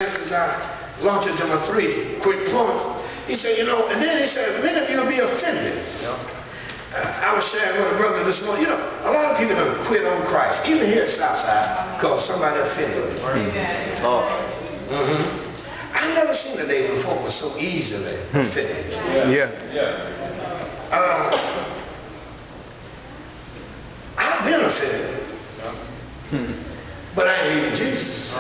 As I launch into my 3 quick points, he said, and then he said, many of you will be offended. I was sharing with a brother this morning, a lot of people don't quit on Christ, even here at Southside, because somebody offended them. I never seen a day when folk were so easily offended. I've been offended, but I ain't leaving Jesus.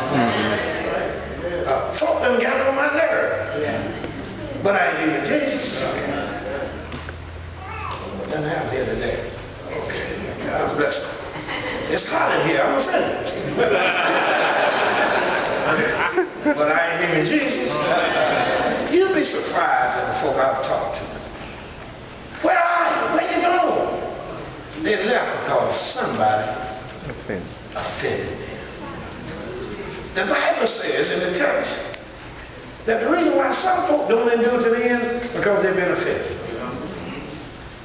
Folk done got on my nerve, but I ain't leaving Jesus. What doesn't happen here today? Okay, God bless them. It's hot in here, I'm offended. But I ain't leaving Jesus. You'll be surprised at the folk I've talked to. Where are you? Where you going? They left because somebody offended them. The Bible says in the church that the reason why some folk don't endure to the end is because they've been offended.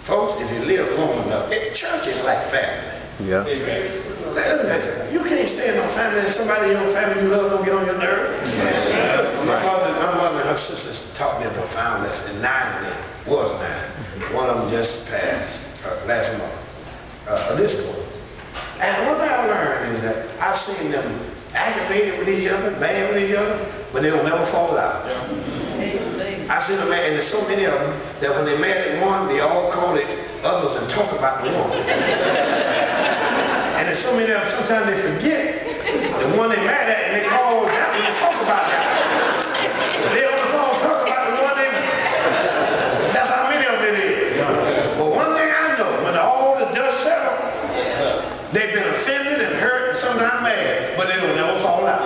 Folks, if you live long enough, church is like family. You can't stand on family and somebody in your family you love don't get on your nerve. My mother and her sisters taught me a profound lesson. 9 of them was 9. One of them just passed last month. This one. And one thing I learned is that I've seen them aggravated with each other, mad with each other, but they will never fall out. I've seen them mad, and there's so many of them that when they're mad at one, they all call it others and talk about the one. And there's so many of them, sometimes they forget the one they're mad at, and they call that one and talk about that. They on the phone talk about the one that's how many of them it is. But one thing I know, when all the dust settles, they've been offended and hurt and sometimes mad, but they will never fall out.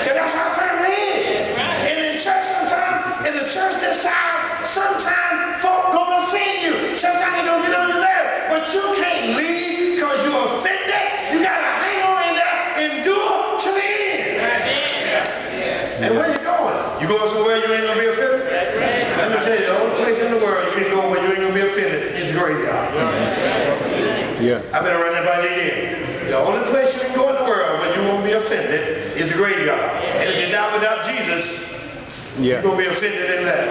Because that's how family is. And in church sometimes, in the church this side, sometimes folk gonna offend you. Sometimes they don't get on your nerve. But you can't leave because you're offended. You gotta hang on in there and endure to the end. And where you going? You going somewhere you ain't gonna be offended? Let me tell you, the only place in the world you can go where you ain't gonna be offended is the graveyard. I better run that by you again. The only place you can go in the world where you won't be offended is the graveyard. And if you die without Jesus, you're going to be offended in that.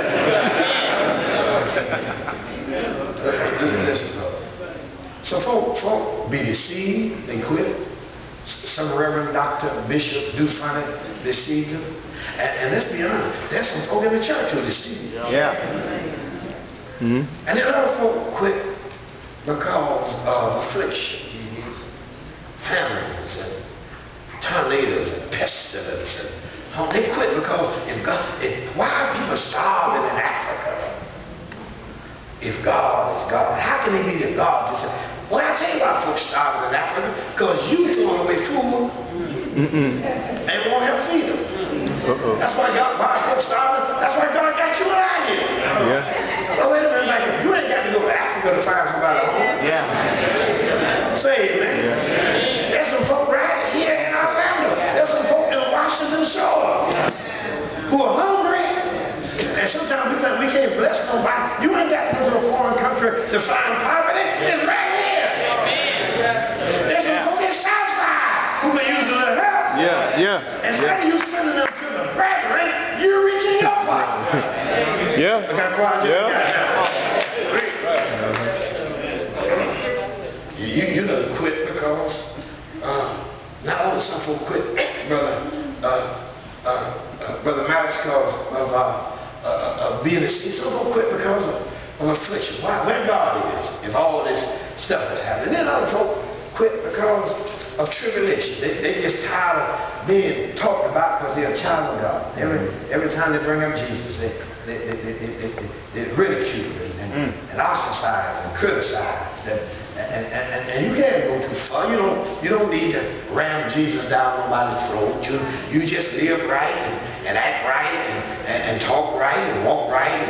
Listen. So folk be deceived, they quit. Some reverend, doctor, bishop do find it deceive them. And let's be honest, there's some folk in the church who deceive you. And then other folk quit because of affliction, famines, and tornadoes, and pestilence. And they quit because why are people starving in Africa? If God is God, how can He be the God? You say, well, I tell you why folks starving in Africa, because you throwing away food and won't help feed them. That's why folks starving. That's why God got you and I here. Oh, wait a minute, like you ain't got to go to Africa to find somebody home. Say amen. There's some folk right here in Orlando. There's some folk in Washington Shore who are hungry. And sometimes we think we can't bless nobody. You ain't got to go to a foreign country to find poverty. It's right here. There's some folk in Southside who can use a little help. And how do you send them to the brethren? You're reaching your pocket. You done quit because not only some folk quit, Brother Maddox, because of being deceived. Some folk quit because of affliction. Where God is, if all this stuff is happening. Then other folk quit because of tribulation. They just tired of being talked about because they're a child of God. Every time they bring up Jesus, they ridicule and ostracize and criticize. And you can't go too far. You don't need to ram Jesus down nobody's throat. You just live right and act right and talk right and walk right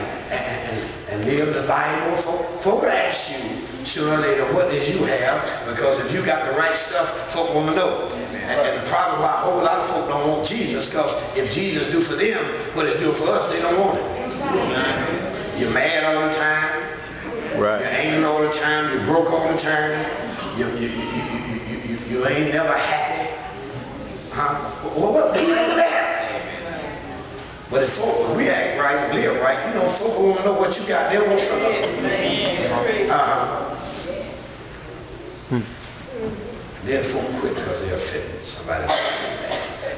and live the Bible. Folk will ask you sooner or later, what did you have? Because if you got the right stuff, folk want to know. And the problem why a whole lot of folk don't want Jesus, because if Jesus do for them what it's doing for us, they don't want it. You're mad all the time. You're angry all the time. You're broke all the time. You ain't never happy. Well, what do you do that? But if folk react right and live right, you know, folk want to know what you got. They want something. And then folk quit because they're offended. Somebody.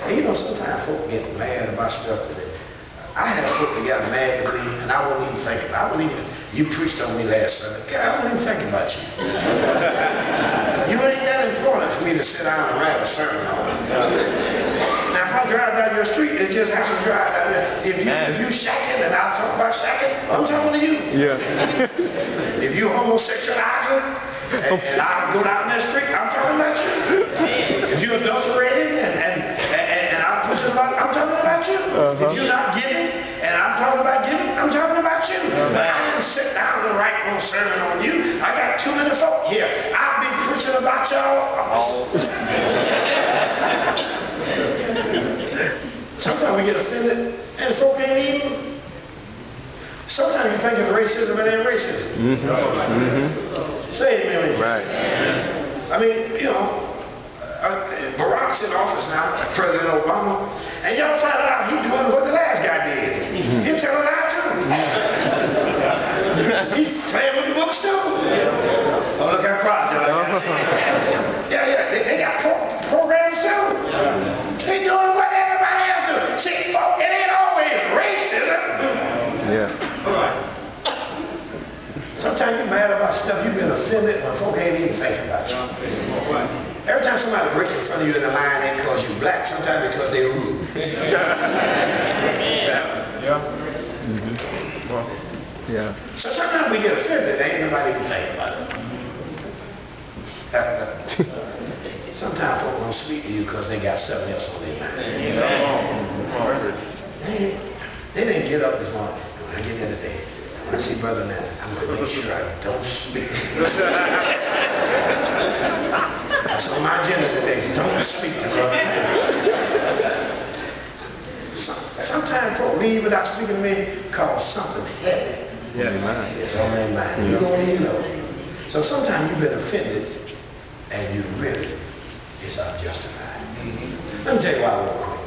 And you know, sometimes folk get mad about stuff that I had folk that got mad at me, and I wouldn't even think about it. You preached on me last Sunday. God, I wouldn't even think about you. You ain't that important for me to sit down and write a sermon on. Now, if I drive down your street, it just happens to drive down there. If you shacking and I'll talk about shacking, I'm talking to you. Yeah. If you homosexualizing and I'll go down that street, I'm talking about you. If you adulterating and I'll put you about, I'm talking about you. If you're not giving and I'm talking about giving, I'm talking about you. But I didn't sit down and write no sermon on you. I got too many folk here. I'll be preaching about y'all. Sometimes we get offended and folk ain't even. Sometimes you think it's racism, it ain't racism. Say amen. Right. I mean, you know, Barack's in office now, President Obama, and y'all find out he's doing what the last guy did. He's telling lies too. He's playing with the books too. Oh, look how proud y'all are. Yeah, they got programs too. They doing what everybody else doing. See, folks, it ain't always racism. Yeah. Sometimes you're mad about stuff you've been offended when folk ain't even thinking about you. Every time somebody breaks in front of you in the line, ain't because you're black, sometimes because they're rude. Yeah. So sometimes we get offended, ain't nobody even thinking about it. Sometimes folk won't speak to you because they got something else on their mind. They didn't get up this morning. When I get there today, when I see Brother Nat, I'm going to make sure I don't speak. That's on my agenda today. Don't speak to Brother Nat. Sometimes folk leave without speaking to me because something heavy is on their mind. You don't even know. So sometimes you've been offended and you really is unjustified. Let me tell you why real quick.